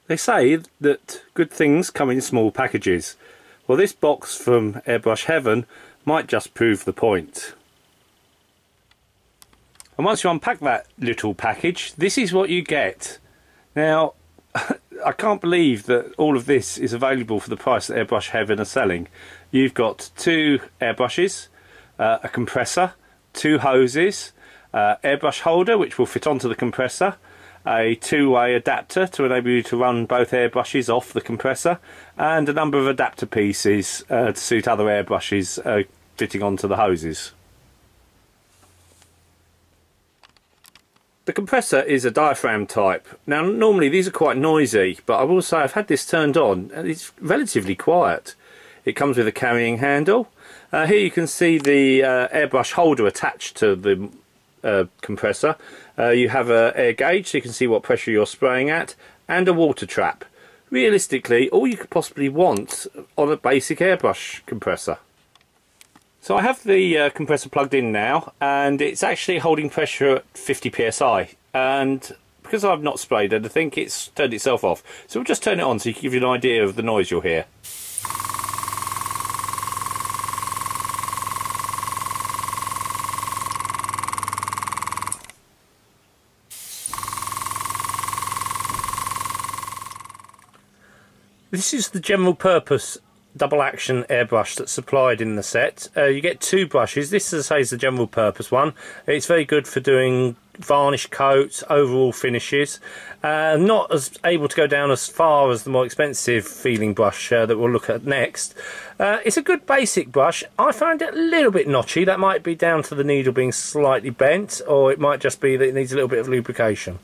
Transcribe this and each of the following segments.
They say that good things come in small packages. Well, this box from Airbrush Heaven might just prove the point. And once you unpack that little package, this is what you get. Now, I can't believe that all of this is available for the price that Airbrush Heaven are selling. You've got 2 airbrushes, a compressor, 2 hoses, airbrush holder which will fit onto the compressor, a 2-way adapter to enable you to run both airbrushes off the compressor, and a number of adapter pieces to suit other airbrushes fitting onto the hoses. The compressor is a diaphragm type. Now normally these are quite noisy, but I will say I've had this turned on and it's relatively quiet. It comes with a carrying handle. Here you can see the airbrush holder attached to the compressor. You have an air gauge so you can see what pressure you're spraying at, and a water trap. Realistically, all you could possibly want on a basic airbrush compressor. So I have the compressor plugged in now, and it's actually holding pressure at 50 psi, and because I've not sprayed it, I think it's turned itself off. So we'll just turn it on so you can give you an idea of the noise you'll hear. This is the general purpose double action airbrush that's supplied in the set. You get 2 brushes. This, as I say, is the general purpose one. It's very good for doing varnish coats, overall finishes. Not as able to go down as far as the more expensive feeling brush that we'll look at next. It's a good basic brush. I find it a little bit notchy. That might be down to the needle being slightly bent, or it might just be that it needs a little bit of lubrication.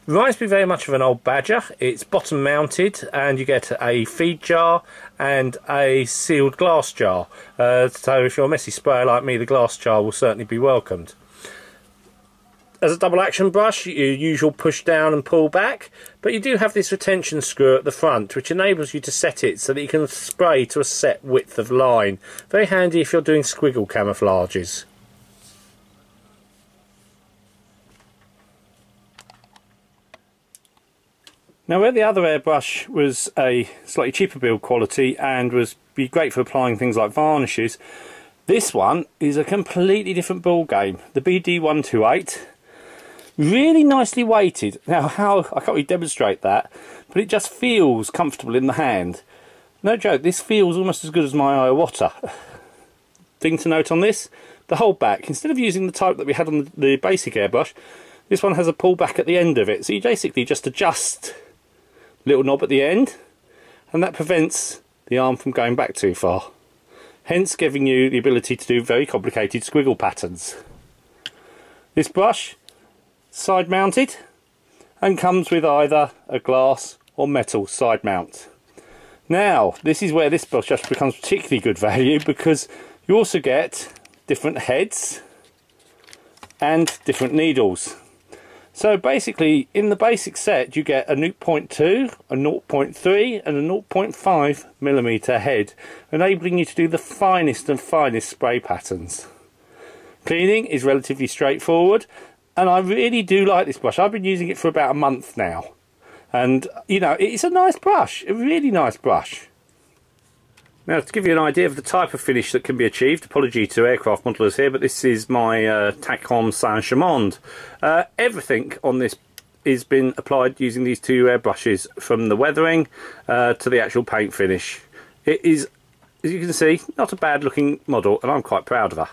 Reminds me very much of an old Badger. It's bottom mounted, and you get a feed jar and a sealed glass jar. So if you're a messy sprayer like me, the glass jar will certainly be welcomed. As a double action brush, your usual push down and pull back, but you do have this retention screw at the front which enables you to set it so that you can spray to a set width of line. Very handy if you're doing squiggle camouflages. Now, where the other airbrush was a slightly cheaper build quality and was be great for applying things like varnishes, this one is a completely different ball game. The BD128, really nicely weighted. Now, how I can't really demonstrate that, but it just feels comfortable in the hand. No joke, this feels almost as good as my Iwata. Thing to note on this, the hold back. Instead of using the type that we had on the basic airbrush, this one has a pull back at the end of it. So you basically just adjust little knob at the end, and that prevents the arm from going back too far, hence giving you the ability to do very complicated squiggle patterns. This brush, side mounted, and comes with either a glass or metal side mount. Now this is where this brush just becomes particularly good value, because you also get different heads and different needles. So basically, in the basic set, you get a 0.2, a 0.3 and a 0.5mm head, enabling you to do the finest and finest spray patterns. Cleaning is relatively straightforward, and I really do like this brush. I've been using it for about a month now, and you know, it's a nice brush, a really nice brush. Now, to give you an idea of the type of finish that can be achieved, apology to aircraft modelers here, but this is my Tacom Saint-Chamond. Everything on this has been applied using these 2 airbrushes, from the weathering to the actual paint finish. It is, as you can see, not a bad looking model, and I'm quite proud of her.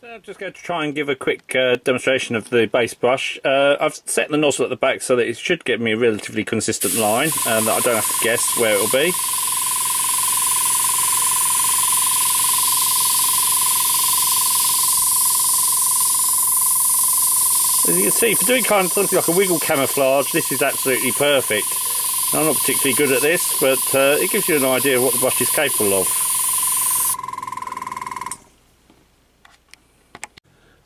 So I'm just going to try and give a quick demonstration of the base brush. I've set the nozzle at the back so that it should give me a relatively consistent line, that I don't have to guess where it will be. As you can see, for doing kind of something like a wiggle camouflage, this is absolutely perfect. I'm not particularly good at this, but it gives you an idea of what the brush is capable of.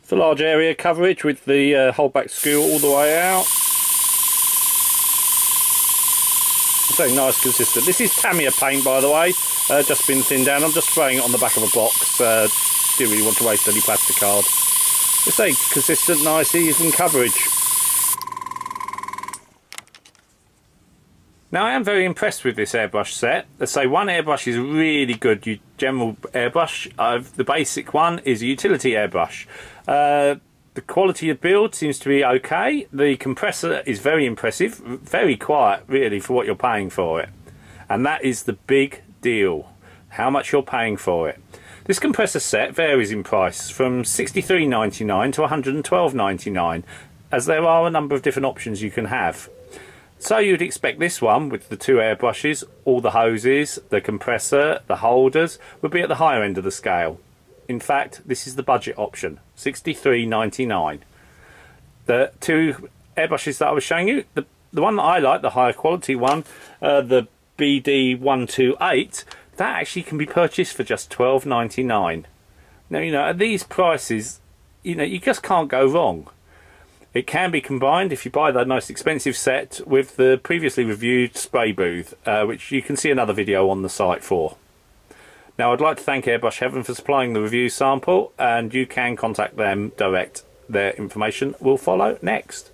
For large area coverage with the hold-back screw all the way out. Very nice, consistent. This is Tamiya paint, by the way, just been thinned down. I'm just spraying it on the back of a box. Didn't really want to waste any plastic card. It's a consistent, nice, even coverage. Now I am very impressed with this airbrush set. Let's say one airbrush is really good, your general airbrush. The basic one is a utility airbrush. The quality of build seems to be okay. The compressor is very impressive, very quiet really for what you're paying for it. And that is the big deal, how much you're paying for it. This compressor set varies in price from $63.99 to $112.99, as there are a number of different options you can have. So you'd expect this one with the two airbrushes, all the hoses, the compressor, the holders would be at the higher end of the scale. In fact, this is the budget option, $63.99. The two airbrushes that I was showing you, the one that I like, the higher quality one, the BD128, that actually can be purchased for just $12.99. Now, you know, at these prices, you know, you just can't go wrong. It can be combined if you buy the most expensive set with the previously reviewed spray booth, which you can see another video on the site for. Now I'd like to thank Airbrush Heaven for supplying the review sample, and you can contact them direct. Their information will follow next.